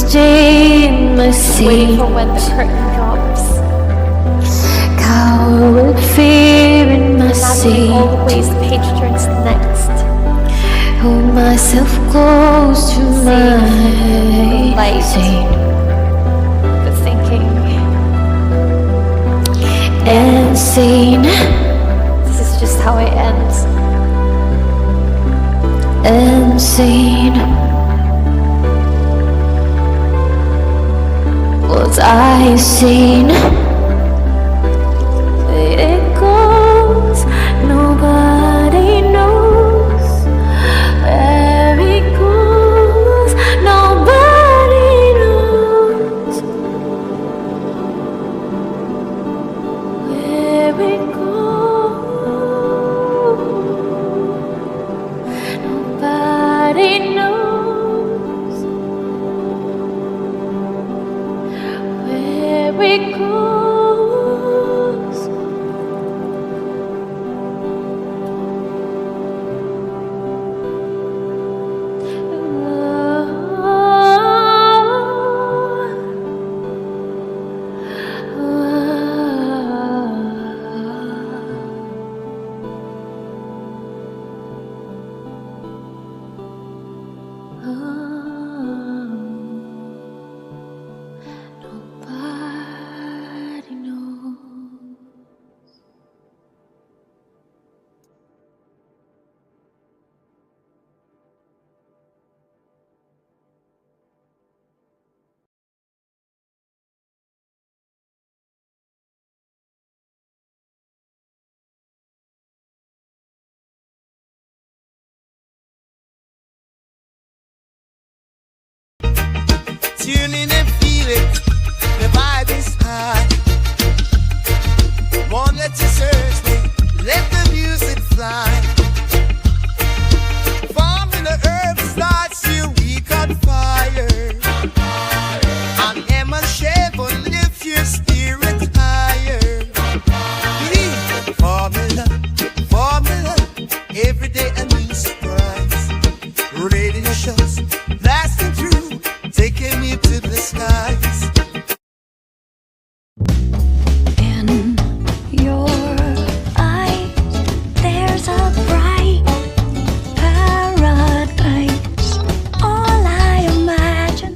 stay in my seat. Wait for when the curtain drops. Cower with fear in my Imagining all the seat. ways the page turns next. Hold myself close to my light. seat. The thinking. Insane. This is just how it ends. Insane. Was I seen? It goes. Nobody knows where it goes. Nobody knows where it goes. Nobody knows where it goes. Nobody knows. Tune in and feel it, the vibe is high. Won't let you search me, let the music fly. Formula herb starts your week on fire. I'm Emmachev, will lift your spirit higher. Formula, formula, every day a new surprise. Radio shows blasting through, taking me to the skies. In your eyes, there's a bright paradise. All I imagine,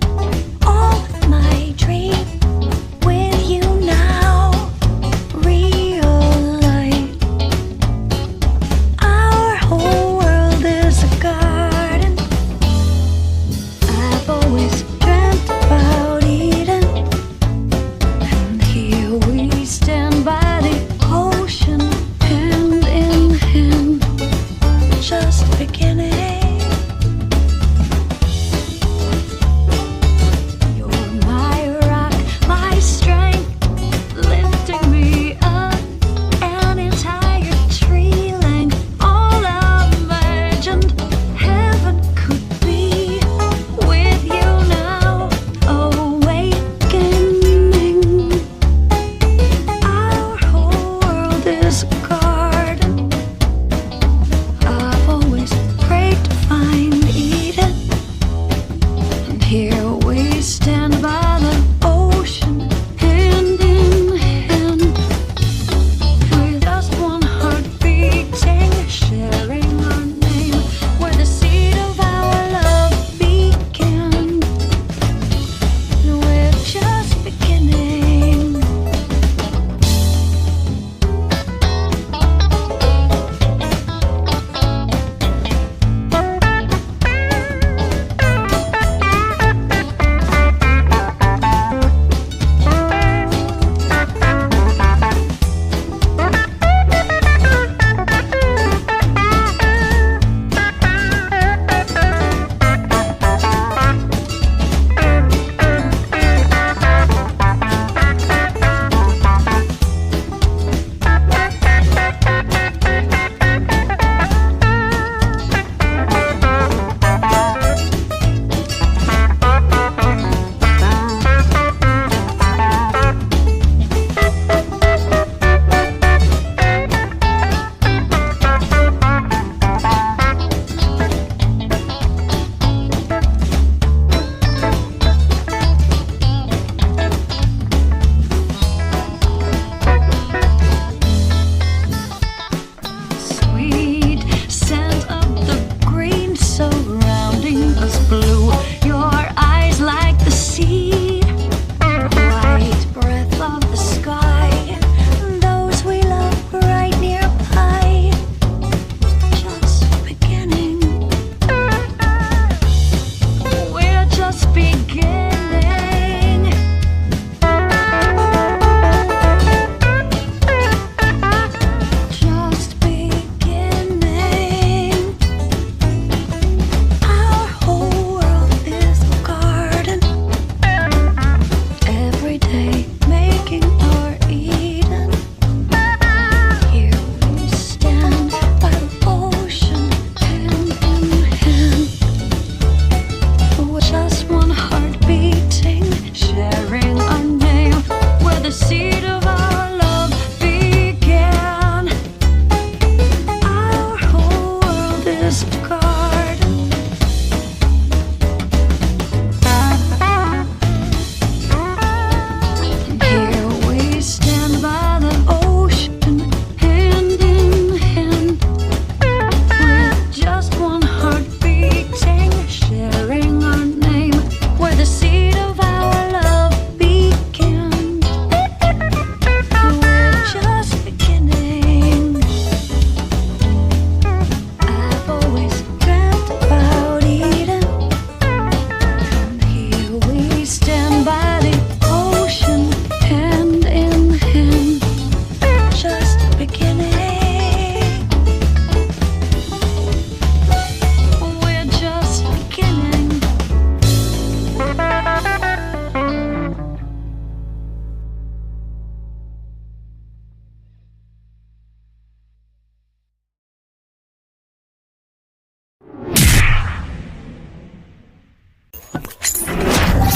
all my dream, with you now, real life. Our whole world is a garden. I've always dreamt about Eden.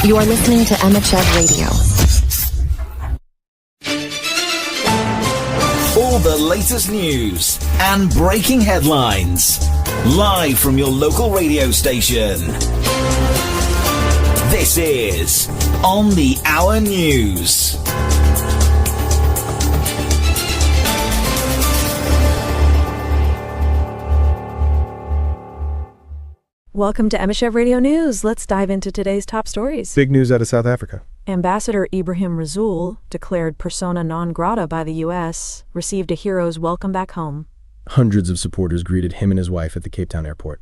You are listening to Emmachev Radio. All the latest news and breaking headlines, live from your local radio station. This is On the Hour News. Welcome to Emmachev Radio News. Let's dive into today's top stories. Big news out of South Africa. Ambassador Ibrahim Rasool, declared persona non grata by the U.S., received a hero's welcome back home. Hundreds of supporters greeted him and his wife at the Cape Town airport.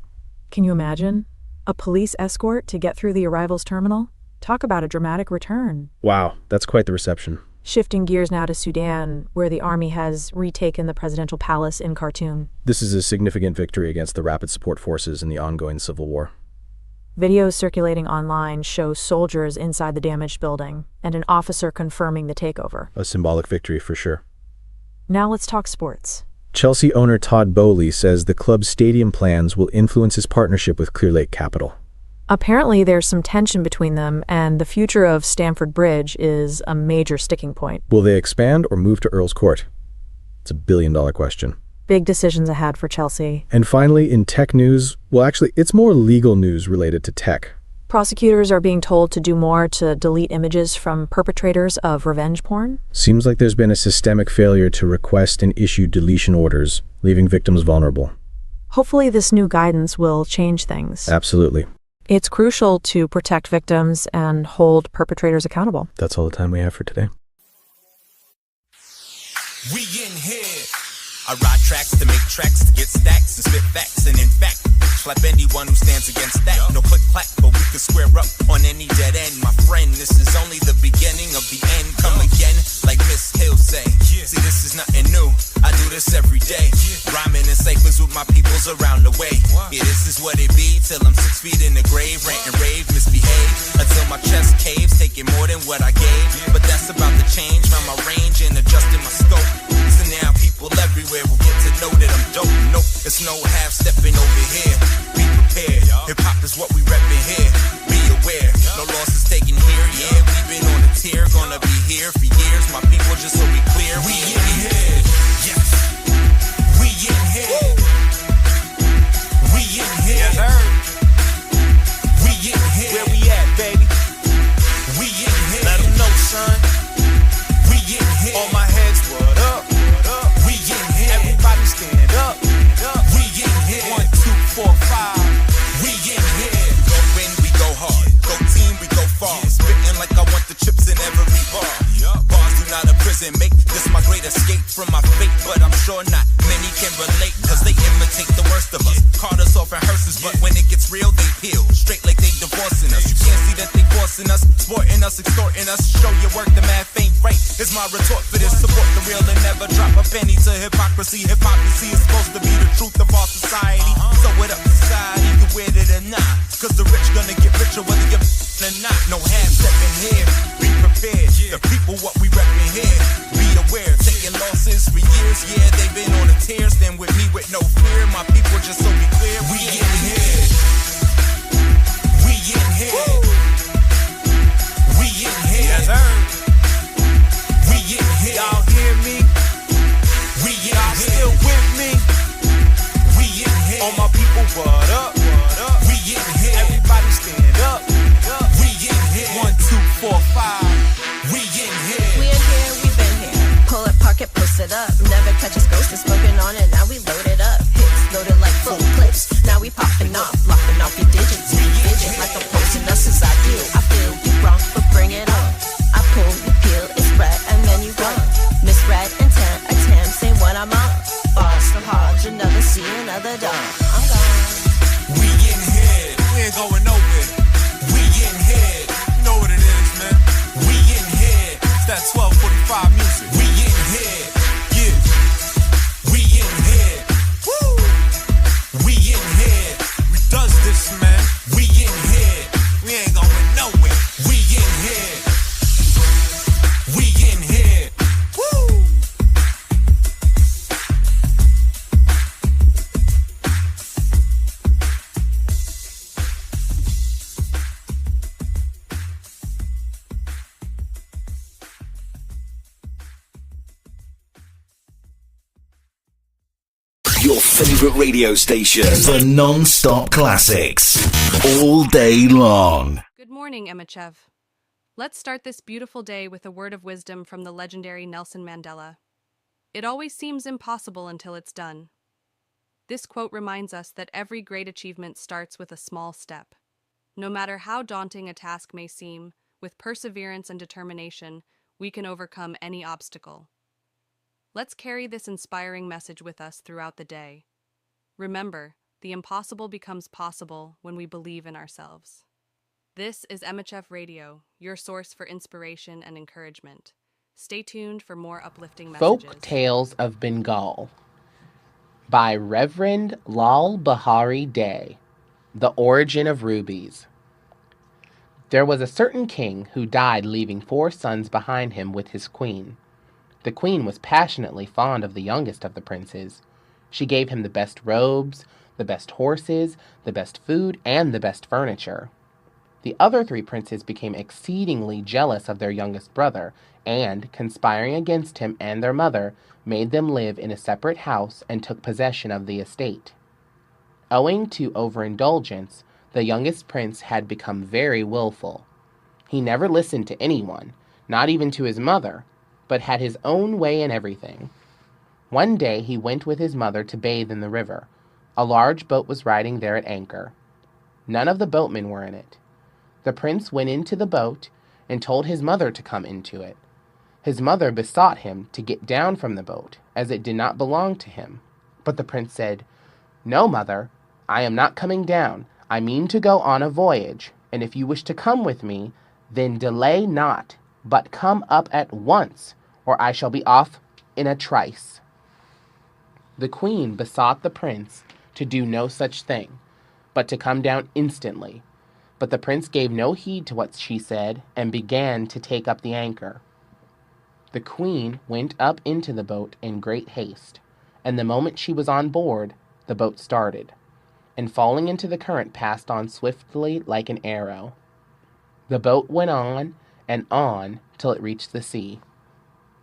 Can you imagine? A police escort to get through the arrivals terminal? Talk about a dramatic return. Wow, that's quite the reception. Shifting gears now to Sudan, where the army has retaken the presidential palace in Khartoum. This is a significant victory against the Rapid Support Forces in the ongoing civil war. Videos circulating online show soldiers inside the damaged building and an officer confirming the takeover. A symbolic victory for sure. Now let's talk sports. Chelsea owner Todd Boehly says the club's stadium plans will influence his partnership with Clear Lake Capital. Apparently there's some tension between them, and the future of Stamford Bridge is a major sticking point. Will they expand or move to Earl's Court? It's a billion-dollar question. Big decisions ahead for Chelsea. And finally, in tech news, well, actually, it's more legal news related to tech. Prosecutors are being told to do more to delete images from perpetrators of revenge porn. Seems like there's been a systemic failure to request and issue deletion orders, leaving victims vulnerable. Hopefully this new guidance will change things. Absolutely. It's crucial to protect victims and hold perpetrators accountable. That's all the time we have for today. We in here. I ride tracks to make tracks to get stacks and spit facts, and in fact, slap anyone who stands against that. No click clack, but we can square up on any dead end. My friend, this is only the beginning of the end. Come again, like Miss Hill say. See, this is nothing new. I do this every day. Rhyming in ciphers with my peoples around the way. Yeah, this is what it be till I'm 6 feet in the grave. Rant and rave, misbehave until my chest caves, taking more than what I gave. But that's about to change. Round my range and adjusting my scope. So now people everywhere will get to know that I'm dope. Nope, it's no half stepping over here. Be prepared. Hip hop is what we reppin' here. Be aware, no losses taken here. Yeah, we've been on a tear, gonna be here for years. My people, just so we clear, we in here. Yes, we in here. We in here. We in here. Where we at, baby? We in here. Let 'em know, son. We in here. All my heads, what up? We in here. Everybody stand up. We in here. 1, 2, 4, 5. We in here. Go win, we go hard. Go team, we go far. Spitting like I want the chips in every bar. Bars do not a prison make this my great escape from my fate, but I'm sure not many can relate, cause they imitate the worst of us. Caught us off in hearses, but when it gets real, they peel straight like they divorcing us. You can't see that they forcing us, sporting us, extorting us. Show your work, the math ain't right. It's my retort for this. Support the real and never drop a penny to hypocrisy. Hypocrisy is supposed to be the truth of our society. So it up society, you with it or not, cause the rich gonna get richer whether you're or not. No half stepping here, be prepared. The people what we reppin' here, be aware. Taking losses for years, yeah, they've been on a tear. Stand with me with no fear. My people, just so we clear, we in here. We in here. We in here. Yes, sir. We in here. Y'all hear me? We in Y'all here. Still with me? We in here. All my people, what up? What up? We in here. Everybody stand up. We in here. 1, favorite radio station for non-stop classics all day long. Good morning, Emmachev. Let's start this beautiful day with a word of wisdom from the legendary Nelson Mandela. It always seems impossible until it's done. This quote reminds us that every great achievement starts with a small step. No matter how daunting a task may seem, with perseverance and determination, we can overcome any obstacle. Let's carry this inspiring message with us throughout the day. Remember, the impossible becomes possible when we believe in ourselves. This is Emmachev Radio, your source for inspiration and encouragement. Stay tuned for more uplifting messages. Folk Tales of Bengal by Reverend Lal Bahari Day. The Origin of Rubies. There was a certain king who died leaving 4 sons behind him with his queen. The queen was passionately fond of the youngest of the princes. She gave him the best robes, the best horses, the best food, and the best furniture. The other 3 princes became exceedingly jealous of their youngest brother, and, conspiring against him and their mother, made them live in a separate house and took possession of the estate. Owing to overindulgence, the youngest prince had become very willful. He never listened to anyone, not even to his mother, but had his own way in everything. One day he went with his mother to bathe in the river. A large boat was riding there at anchor. None of the boatmen were in it. The prince went into the boat and told his mother to come into it. His mother besought him to get down from the boat, as it did not belong to him. But the prince said, "No, mother, I am not coming down. I mean to go on a voyage, and if you wish to come with me, then delay not, but come up at once, or I shall be off in a trice." The queen besought the prince to do no such thing, but to come down instantly. But the prince gave no heed to what she said, and began to take up the anchor. The queen went up into the boat in great haste, and the moment she was on board, the boat started, and falling into the current passed on swiftly like an arrow. The boat went on and on till it reached the sea.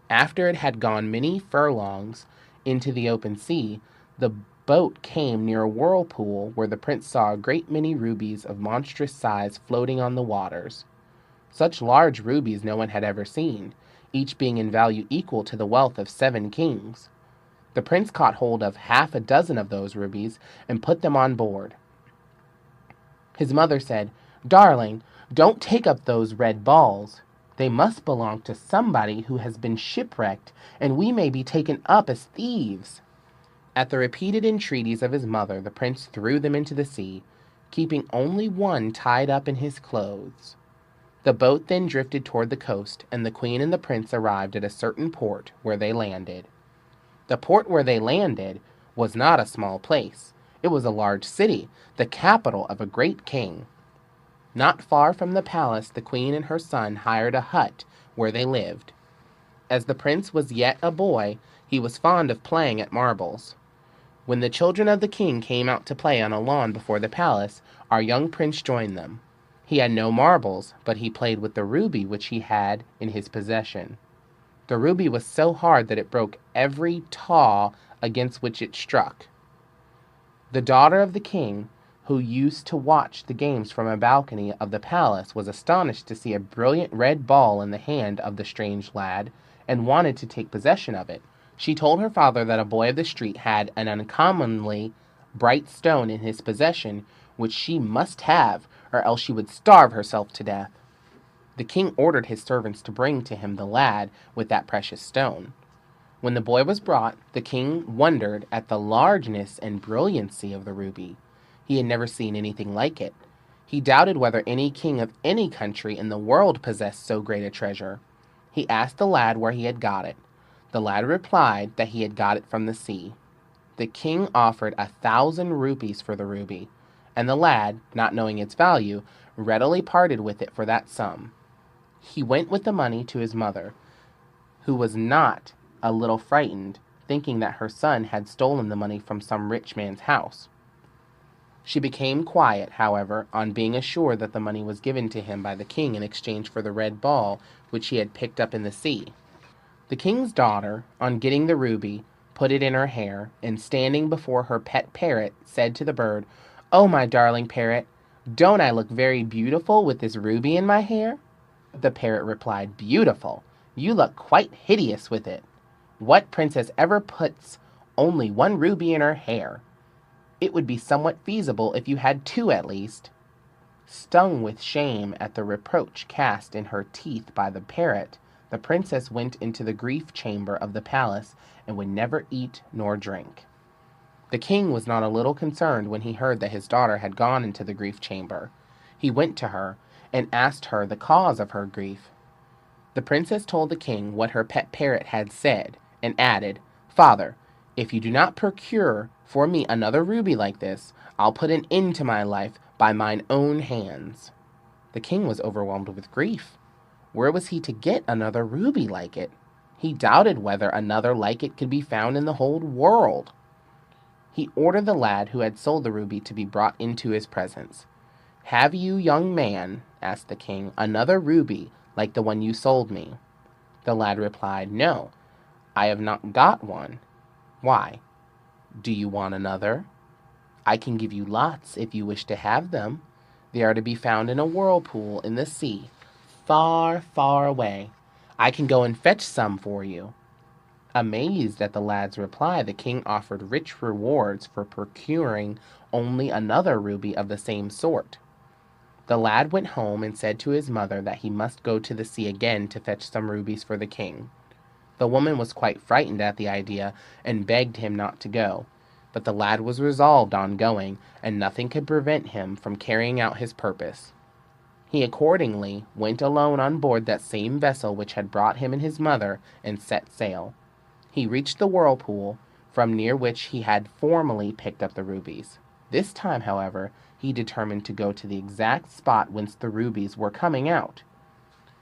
After it had gone many furlongs into the open sea, the boat came near a whirlpool where the prince saw a great many rubies of monstrous size floating on the waters. Such large rubies no one had ever seen, each being in value equal to the wealth of 7 kings. The prince caught hold of 6 of those rubies and put them on board. His mother said, "Darling, don't take up those red balls. They must belong to somebody who has been shipwrecked, and we may be taken up as thieves." At the repeated entreaties of his mother, the prince threw them into the sea, keeping only one tied up in his clothes. The boat then drifted toward the coast, and the queen and the prince arrived at a certain port where they landed. The port where they landed was not a small place. It was a large city, the capital of a great king. Not far from the palace, the queen and her son hired a hut where they lived. As the prince was yet a boy, he was fond of playing at marbles. When the children of the king came out to play on a lawn before the palace, our young prince joined them. He had no marbles, but he played with the ruby which he had in his possession. The ruby was so hard that it broke every taw against which it struck. The daughter of the king, who used to watch the games from a balcony of the palace, was astonished to see a brilliant red ball in the hand of the strange lad, and wanted to take possession of it. She told her father that a boy of the street had an uncommonly bright stone in his possession, which she must have, or else she would starve herself to death. The king ordered his servants to bring to him the lad with that precious stone. When the boy was brought, the king wondered at the largeness and brilliancy of the ruby. He had never seen anything like it. He doubted whether any king of any country in the world possessed so great a treasure. He asked the lad where he had got it. The lad replied that he had got it from the sea. The king offered 1,000 rupees for the ruby, and the lad, not knowing its value, readily parted with it for that sum. He went with the money to his mother, who was not a little frightened, thinking that her son had stolen the money from some rich man's house. She became quiet, however, on being assured that the money was given to him by the king in exchange for the red ball which he had picked up in the sea. The king's daughter, on getting the ruby, put it in her hair, and standing before her pet parrot, said to the bird, "Oh, my darling parrot, don't I look very beautiful with this ruby in my hair?" The parrot replied, "Beautiful? You look quite hideous with it. What princess ever puts only one ruby in her hair? It would be somewhat feasible if you had two at least." Stung with shame at the reproach cast in her teeth by the parrot, the princess went into the grief chamber of the palace and would never eat nor drink. The king was not a little concerned when he heard that his daughter had gone into the grief chamber. He went to her and asked her the cause of her grief. The princess told the king what her pet parrot had said, and added, "Father, if you do not procure for me another ruby like this, I'll put an end to my life by mine own hands." The king was overwhelmed with grief. Where was he to get another ruby like it? He doubted whether another like it could be found in the whole world. He ordered the lad who had sold the ruby to be brought into his presence. "Have you, young man," asked the king, "another ruby like the one you sold me?" The lad replied, "No, I have not got one." "Why? Do you want another?" "I can give you lots if you wish to have them. They are to be found in a whirlpool in the sea, far, far away. I can go and fetch some for you." Amazed at the lad's reply, the king offered rich rewards for procuring only another ruby of the same sort. The lad went home and said to his mother that he must go to the sea again to fetch some rubies for the king. The woman was quite frightened at the idea and begged him not to go, but the lad was resolved on going, and nothing could prevent him from carrying out his purpose. He accordingly went alone on board that same vessel which had brought him and his mother, and set sail. He reached the whirlpool, from near which he had formerly picked up the rubies. This time, however, he determined to go to the exact spot whence the rubies were coming out.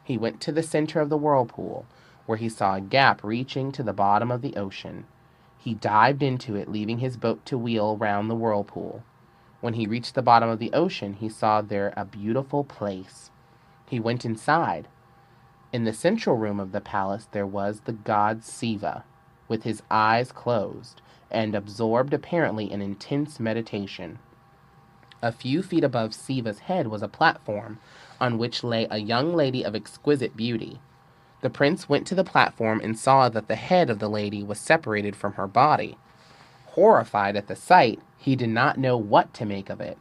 He went to the center of the whirlpool, where he saw a gap reaching to the bottom of the ocean. He dived into it, leaving his boat to wheel round the whirlpool. When he reached the bottom of the ocean, he saw there a beautiful place. He went inside. In the central room of the palace there was the god Siva, with his eyes closed, and absorbed apparently in intense meditation. A few feet above Siva's head was a platform, on which lay a young lady of exquisite beauty. The prince went to the platform and saw that the head of the lady was separated from her body. Horrified at the sight, he did not know what to make of it.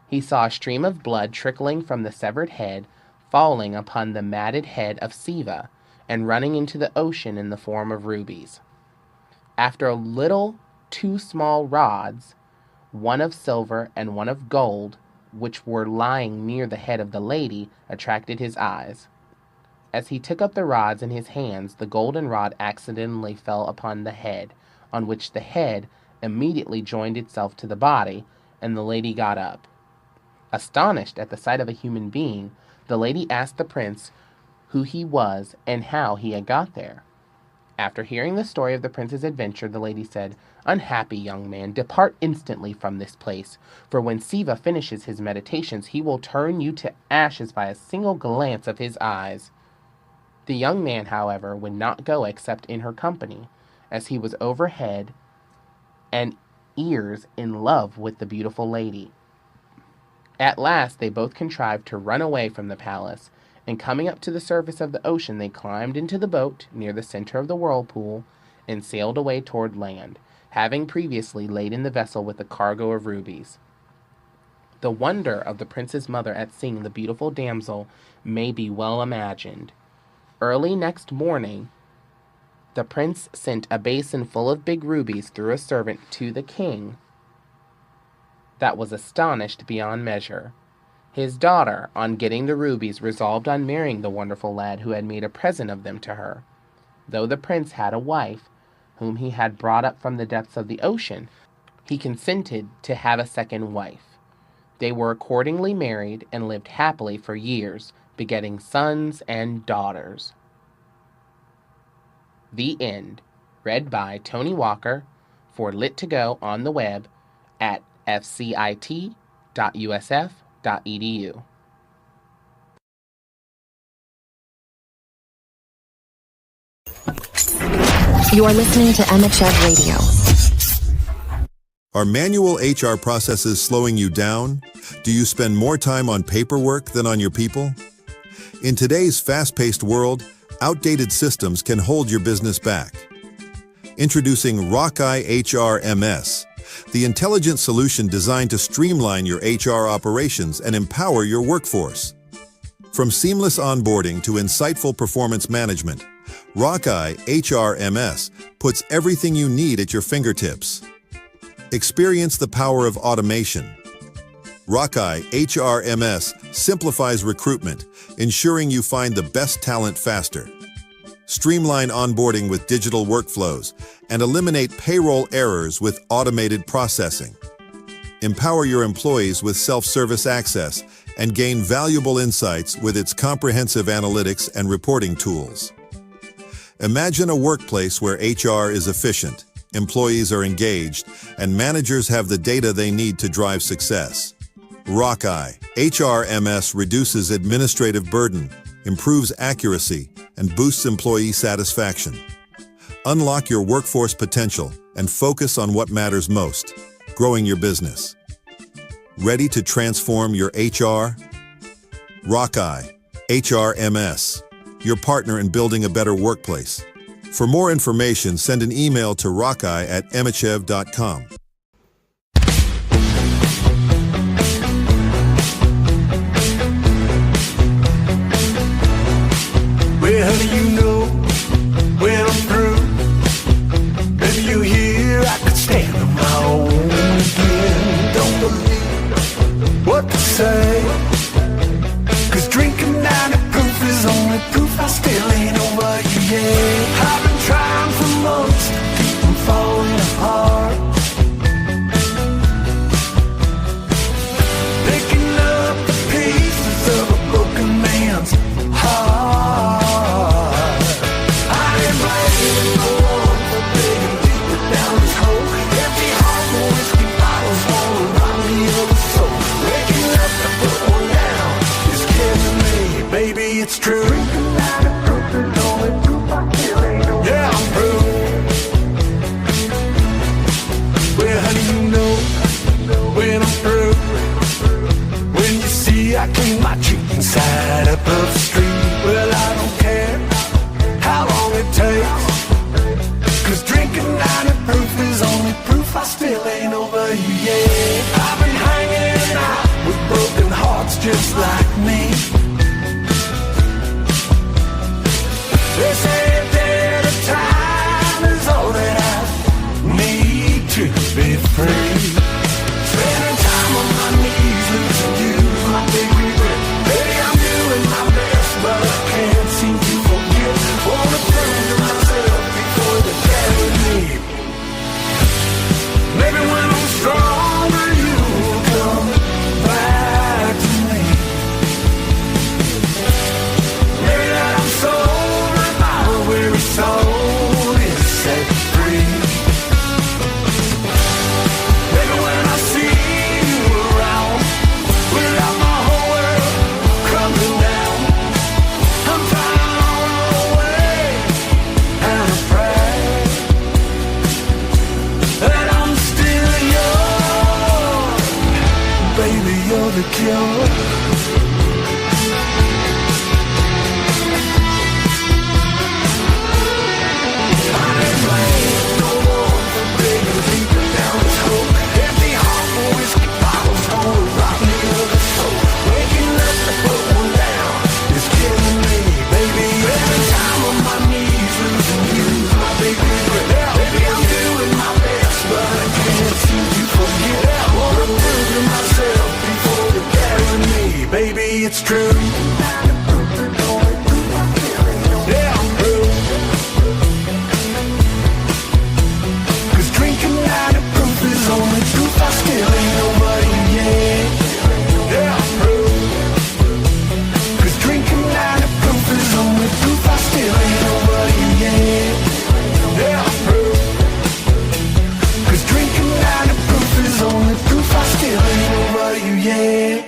He saw a stream of blood trickling from the severed head, falling upon the matted head of Siva, and running into the ocean in the form of rubies. After a little, two small rods, one of silver and one of gold, which were lying near the head of the lady, attracted his eyes. As he took up the rods in his hands, the golden rod accidentally fell upon the head, on which the head immediately joined itself to the body, and the lady got up. Astonished at the sight of a human being, the lady asked the prince who he was and how he had got there. After hearing the story of the prince's adventure, the lady said, "Unhappy young man, depart instantly from this place, for when Siva finishes his meditations, he will turn you to ashes by a single glance of his eyes." The young man, however, would not go except in her company, as he was over head and ears in love with the beautiful lady. At last they both contrived to run away from the palace, and coming up to the surface of the ocean, they climbed into the boat near the center of the whirlpool and sailed away toward land, having previously laden the vessel with a cargo of rubies. The wonder of the prince's mother at seeing the beautiful damsel may be well imagined. Early next morning, the prince sent a basin full of big rubies through a servant to the king, that was astonished beyond measure. His daughter, on getting the rubies, resolved on marrying the wonderful lad who had made a present of them to her. Though the prince had a wife, whom he had brought up from the depths of the ocean, he consented to have a second wife. They were accordingly married and lived happily for years, begetting sons and daughters. The End. Read by Tony Walker for Lit2Go on the web at fcit.usf.edu. You are listening to Emmachev Radio. Are manual HR processes slowing you down? Do you spend more time on paperwork than on your people? In today's fast-paced world, outdated systems can hold your business back. Introducing Rockeye HRMS, the intelligent solution designed to streamline your HR operations and empower your workforce. From seamless onboarding to insightful performance management, Rockeye HRMS puts everything you need at your fingertips. Experience the power of automation. Rockeye HRMS simplifies recruitment, ensuring you find the best talent faster. Streamline onboarding with digital workflows and eliminate payroll errors with automated processing. Empower your employees with self-service access and gain valuable insights with its comprehensive analytics and reporting tools. Imagine a workplace where HR is efficient, employees are engaged, and managers have the data they need to drive success. Rockeye HRMS reduces administrative burden, improves accuracy, and boosts employee satisfaction. Unlock your workforce potential and focus on what matters most, growing your business. Ready to transform your HR? Rockeye HRMS, your partner in building a better workplace. For more information, send an email to rockeye@emmachev.com. Well, how do you know when I'm through? Maybe you hear I could stand on my own again. Don't believe what they say, 'cause drinking 90 proof is only proof I still ain't over you yet. I've been trying for months to keep from falling apart, picking up the pieces of a broken man's heart. I ain't blaming no one for digging deeper down this hole. Empty heart and whiskey bottles won't rob me of a soul. Waking up to put one down is killing me. Baby, it's true. Yeah, I'm through. Well, how do you know when I'm through? When you see I clean my chicken side up of the street. Well, I don't care how long it takes, 'cause drinking 90 proof is only proof I still ain't over you yet. I've been hanging out with broken hearts just like me. They say that a time is all that I need to be free. Spending time on my knees, losing you, my big regret. Baby, I'm doing my best, but I can't seem to forget. Wanna prove to myself before the death of me. Maybe when I'm stronger, you'll come back to me. Maybe that I'm sober, my weary soul is set free. Maybe when I see you around, without my whole world crumbling down, I'm flying all away, and I pray that I'm still yours. Baby, you're the cure. Baby, it's true. Yeah, I'm through. 'Cause drinking 90 proof is only proof I still ain't nobody yet. Yeah, I'm through. 'Cause drinking 90 proof is only proof I still ain't nobody yet. Yeah, I'm through. 'Cause drinking 90 proof is only proof I still ain't nobody yet.